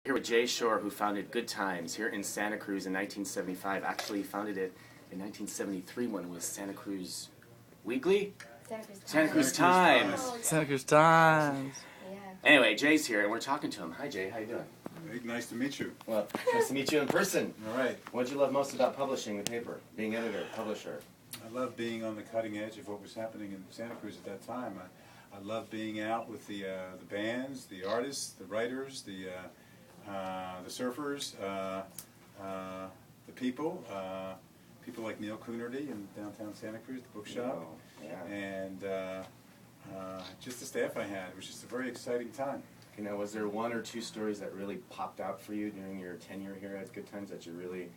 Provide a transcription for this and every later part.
Here with Jay Shore, who founded Good Times here in Santa Cruz in 1975. Actually founded it in 1973 when it was Santa Cruz Weekly? Santa Cruz Times. Santa Cruz Times. Yeah. Anyway, Jay's here and we're talking to him. Hi Jay, how you doing? Hey, nice to meet you. Well, nice to meet you in person. All right. What did you love most about publishing the paper? Being editor, publisher? I love being on the cutting edge of what was happening in Santa Cruz at that time. I love being out with the bands, the artists, the writers, the surfers, the people like Neil Coonerty in downtown Santa Cruz, the bookshop, and just the staff I had. It was just a very exciting time. You know, was there one or two stories that really popped out for you during your tenure here at Good Times that you really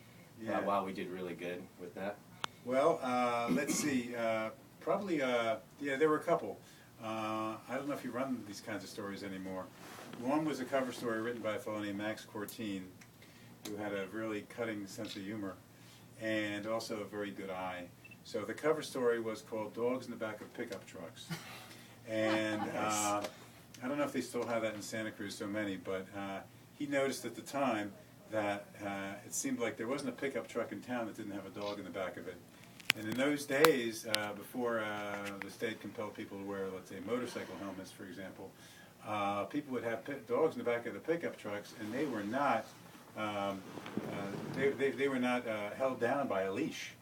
thought, wow, we did really good with that? Well, let's see. Probably, there were a couple. I don't know if you run these kinds of stories anymore. One was a cover story written by a fellow named Max Cortine, who had a really cutting sense of humor and also a very good eye. So the cover story was called Dogs in the Back of Pickup Trucks. And I don't know if they still have that in Santa Cruz, so many, but he noticed at the time that it seemed like there wasn't a pickup truck in town that didn't have a dog in the back of it. And in those days, before the state compelled people to wear, let's say, motorcycle helmets, for example, people would have dogs in the back of the pickup trucks, and they were not they were not held down by a leash.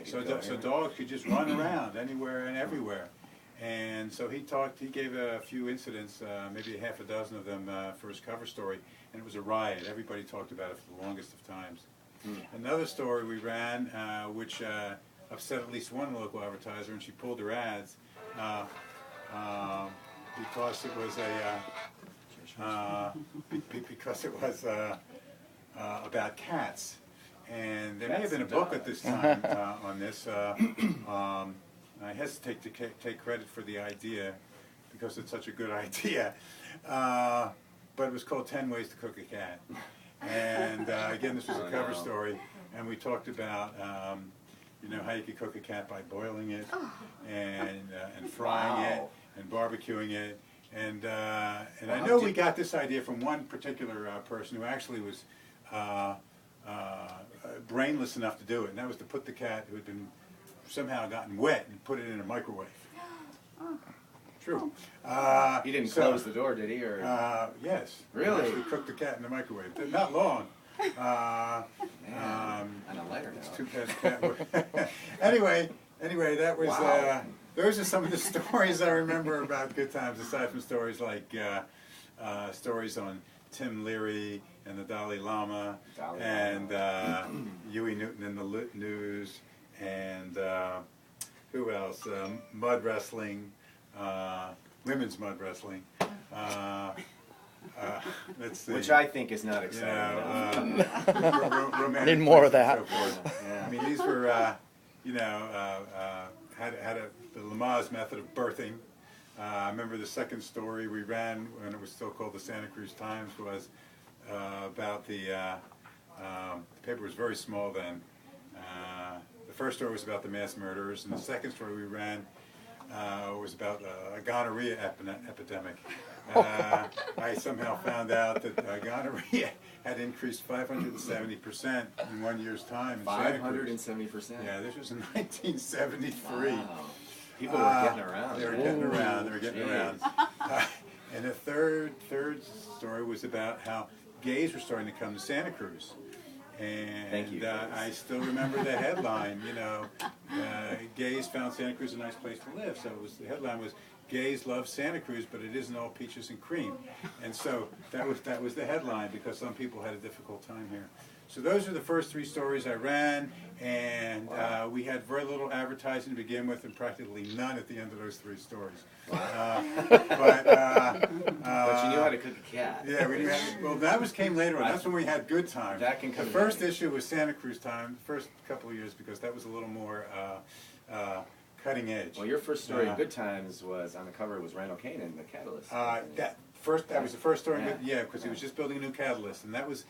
So dogs could just run around anywhere and everywhere. And so he gave a few incidents, maybe a half a dozen of them for his cover story, and it was a riot. Everybody talked about it for the longest of times. Another story we ran, which upset at least one local advertiser, and she pulled her ads because it was about cats. And there may have been a book at this time on this. I hesitate to take credit for the idea because it's such a good idea, but it was called 10 Ways to Cook a Cat. And again, this was a cover story, and we talked about how you could cook a cat by boiling it and frying it and barbecuing it. And I know we got this idea from one particular person who actually was brainless enough to do it, and that was to put the cat who had been somehow gotten wet and put it in a microwave. True. He didn't close the door, did he? Or yes. Really? We cooked the cat in the microwave. Not long. And a lighter It's now. too bad the cat. Anyway, that was. Wow. Those are some of the stories I remember about Good Times, aside from stories like stories on Tim Leary and the Dalai Lama, and Huey Newton and the News, and who else? Mud wrestling, women's mud wrestling. Let's see. Which I think is not exciting. Romantic Need more of that. and so forth. Yeah. I mean, these were, had the Lamaze method of birthing. I remember the second story we ran when it was still called the Santa Cruz Times was about the paper was very small then. The first story was about the mass murderers, and the second story we ran was about a gonorrhea epidemic. I somehow found out that gonorrhea had increased 570% in 1 year's time. 570%? Yeah, this was in 1973. Wow. People were getting around. They were getting around. They were getting around. And the third story was about how gays were starting to come to Santa Cruz. And Thank you. I still remember the headline, gays found Santa Cruz a nice place to live. So the headline was, gays love Santa Cruz, but it isn't all peaches and cream. And so that was the headline because some people had a difficult time here. So those are the first three stories I ran, and we had very little advertising to begin with and practically none at the end of those three stories. But you knew how to cook a cat. Yeah, well, that came later on. That's when we had Good Times. That can come The first issue was Santa Cruz Time, the first couple of years, because that was a little more cutting edge. Well, your first story in Good Times was, on the cover, was Randall Kanan, the catalyst. That was the first story. Yeah, because he was just building a new catalyst, and that was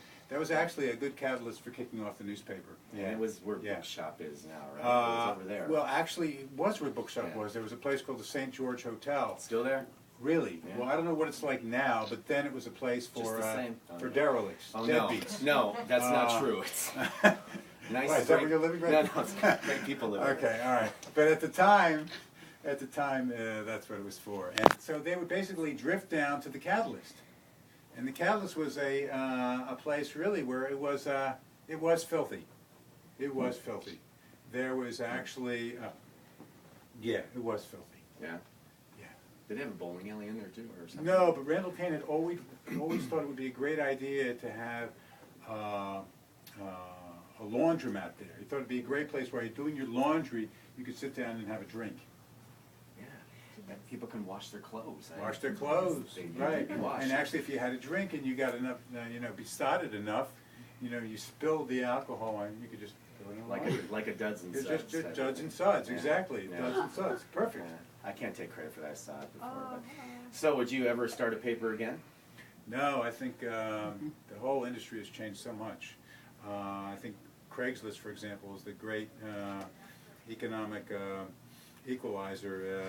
actually a good catalyst for kicking off the newspaper. Yeah, and it was where Bookshop is now, right? It was over there. Well, actually, it was where Bookshop was. There was a place called the St. George Hotel. Still there? Really? Yeah. Well, I don't know what it's like now, but then it was a place for the same. for derelicts, Oh deadbeats. no, that's not true. It's nice. Why, is that where you're living right No, now? no, it's great people living there. Okay, all right. But at the time, that's what it was for. And so they would basically drift down to the Catalyst, and the Catalyst was a place really where it was filthy. It was filthy. There was actually, yeah, it was filthy. Yeah. Yeah. Did they have a bowling alley in there too, or something? No, but Randall Payne had always thought it would be a great idea to have a laundromat there. He thought it'd be a great place where you're doing your laundry, you could sit down and have a drink. Yeah. And people can wash their clothes. Wash their clothes, They need right? to be washed. And actually, if you had a drink and you got enough, besotted enough, you spilled the alcohol and you could just throw it in the laundry. like a duds and It's suds. just duds and suds, Yeah. exactly. Yeah. Duds and suds, perfect. Yeah. I can't take credit for that. I saw it before. But. So, would you ever start a paper again? No, I think the whole industry has changed so much. I think Craigslist, for example, is the great economic equalizer,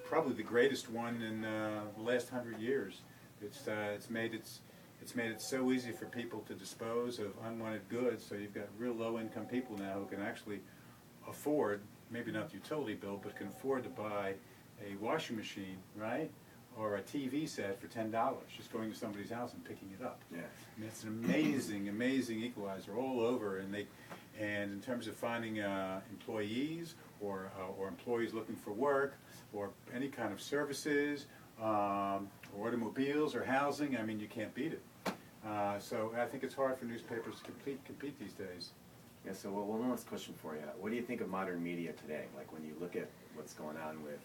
probably the greatest one in the last 100 years. It's made it so easy for people to dispose of unwanted goods. So you've got real low-income people now who can actually afford, maybe not the utility bill, but can afford to buy a washing machine, right? Or a TV set for $10, just going to somebody's house and picking it up. Yeah. I mean, it's an amazing, amazing equalizer all over, and in terms of finding employees or employees looking for work or any kind of services, or automobiles or housing, I mean, you can't beat it. So I think it's hard for newspapers to compete these days. Yeah, so one last question for you. What do you think of modern media today? Like when you look at what's going on with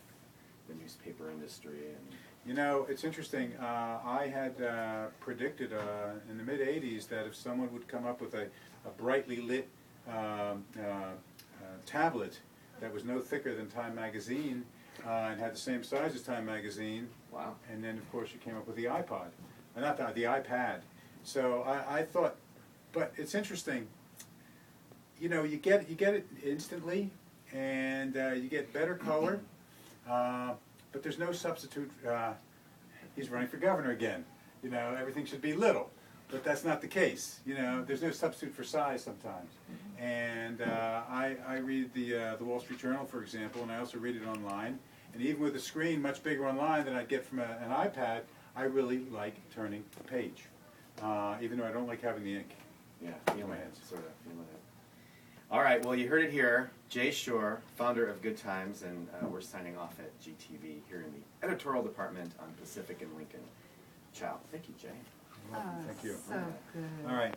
the newspaper industry and... You know, it's interesting. I had predicted in the mid-'80s that if someone would come up with a brightly lit tablet that was no thicker than Time Magazine and had the same size as Time Magazine, wow. And then, of course, you came up with the iPod. Not the iPad. So I thought, but it's interesting. You know, you get it instantly, and you get better color. But there's no substitute. He's running for governor again. You know, everything should be little, but that's not the case. You know, there's no substitute for size sometimes. And I read the Wall Street Journal, for example, and I also read it online. And even with a screen much bigger online than I'd get from an iPad, I really like turning the page, even though I don't like having the ink. Yeah, in my hands. Sort of feeling it. All right, well, you heard it here. Jay Shore, founder of Good Times, and we're signing off at GTV here in the editorial department on Pacific and Lincoln. Ciao. Thank you, Jay. Thank you. So good. All right.